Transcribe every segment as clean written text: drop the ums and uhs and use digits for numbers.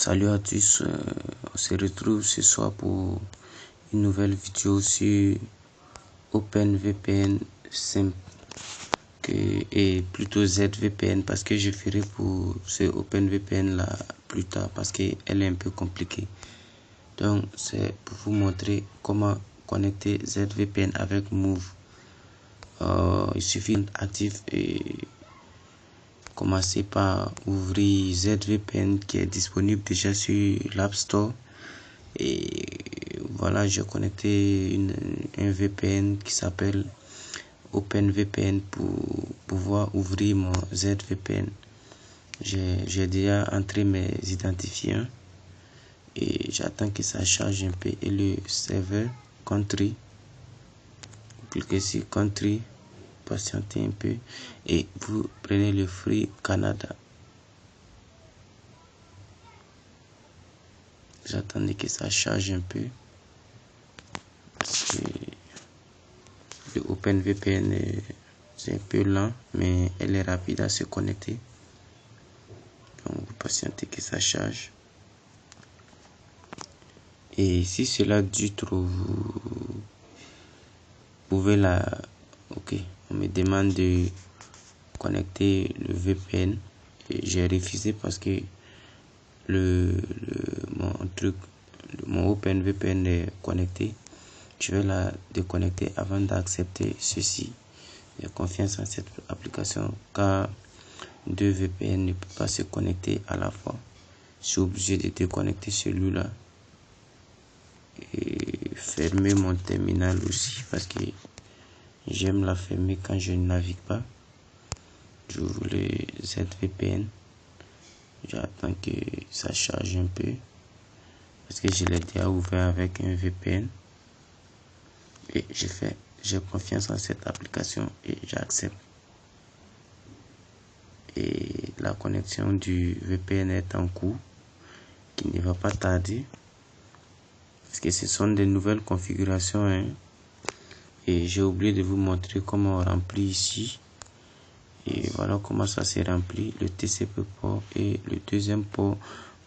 Salut à tous, on se retrouve ce soir pour une nouvelle vidéo sur OpenVPN simple et plutôt ZVPN, parce que je ferai pour ce OpenVPN là plus tard parce qu'elle est un peu compliquée. Donc c'est pour vous montrer comment connecter ZVPN avec Move. Il suffit d'activer et commencer par ouvrir ZVPN qui est disponible déjà sur l'App Store. Et voilà, j'ai connecté un VPN qui s'appelle OpenVPN pour pouvoir ouvrir mon ZVPN. J'ai déjà entré mes identifiants et j'attends que ça charge un peu. Et le serveur country, vous cliquez sur country, patientez un peu et vous prenez le Free Canada. J'attendais que ça charge un peu parce que le OpenVPN c'est un peu lent, mais elle est rapide à se connecter. Donc vous patientez que ça charge. Et si cela dure trop, vous pouvez ok, on me demande de connecter le VPN et j'ai refusé parce que mon OpenVPN est connecté. Je vais la déconnecter avant d'accepter ceci. J'ai confiance en cette application car deux VPN ne peuvent pas se connecter à la fois. Je suis obligé de déconnecter celui-là et fermer mon terminal aussi parce que j'aime la fermer quand je ne navigue pas. J'ouvre le ZVPN. J'attends que ça charge un peu parce que je l'ai déjà ouvert avec un VPN et j'ai confiance en cette application et j'accepte. Et la connexion du VPN est en cours, qui ne va pas tarder parce que ce sont des nouvelles configurations, hein. Et j'ai oublié de vous montrer comment on remplit ici. Et voilà comment ça s'est rempli. Le TCP port et le deuxième port,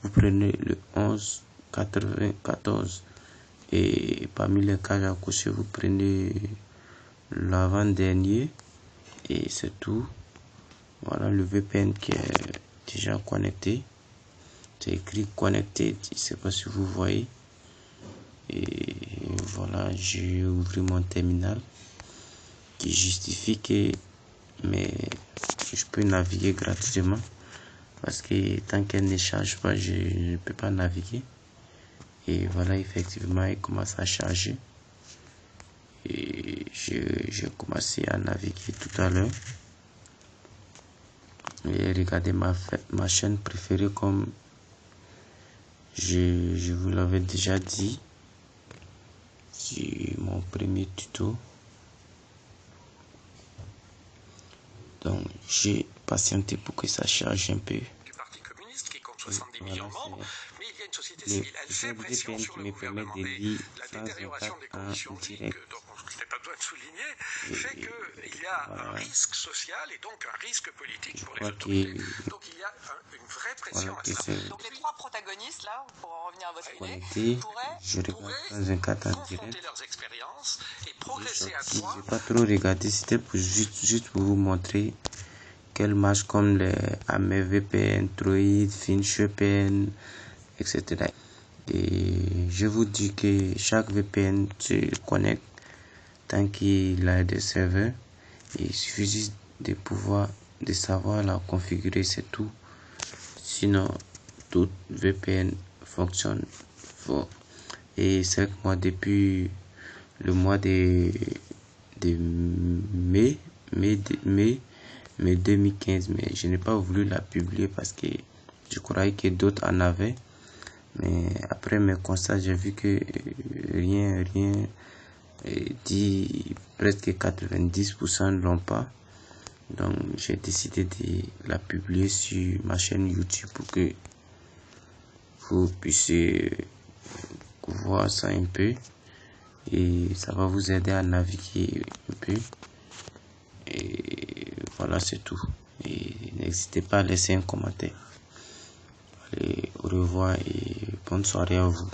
vous prenez le 1194 et parmi les cases à cocher vous prenez l'avant-dernier et c'est tout. Voilà le VPN qui est déjà connecté. C'est écrit connecté, je ne sais pas si vous voyez. Et voilà, j'ai ouvert mon terminal qui justifie que je peux naviguer gratuitement parce que tant qu'elle ne charge pas, je ne peux pas naviguer. Et voilà, effectivement, il commence à charger. Et j'ai commencé à naviguer tout à l'heure. Et regardez ma chaîne préférée comme je vous l'avais déjà dit. C'est mon premier tuto. Donc j'ai patienté pour que ça charge un peu. Du Parti communiste qui compte 70 millions de membres, mais il y a une société civile. Elle fait pression sur le gouvernement. La détérioration des conditions de vie, donc je n'ai pas besoin de souligner, fait qu'il y a un risque social et donc un risque politique pour les autorités. Donc il y a une vraie pression à ça. Donc les trois protagonistes, là, pour en revenir à votre idée, pourraient confronter leurs expériences et progresser à trois. J'ai pas trop regardé, c'était pour juste pour vous montrer qu'elle marche comme les AMVPN, Troid, FinchVPN, etc. Et je vous dis que chaque VPN se connecte tant qu'il a des serveurs. Il suffit juste de savoir la configurer, c'est tout. Sinon, tout VPN fonctionne fort. Et c'est que moi, depuis le mois de mai 2015, mais je n'ai pas voulu la publier parce que je croyais que d'autres en avaient. Mais après mes constats, j'ai vu que rien dit, presque 90% ne l'ont pas. Donc j'ai décidé de la publier sur ma chaîne YouTube pour que vous puissiez voir ça un peu et ça va vous aider à naviguer un peu. Et voilà, c'est tout. Et n'hésitez pas à laisser un commentaire. Allez. Allez, au revoir et bonne soirée à vous.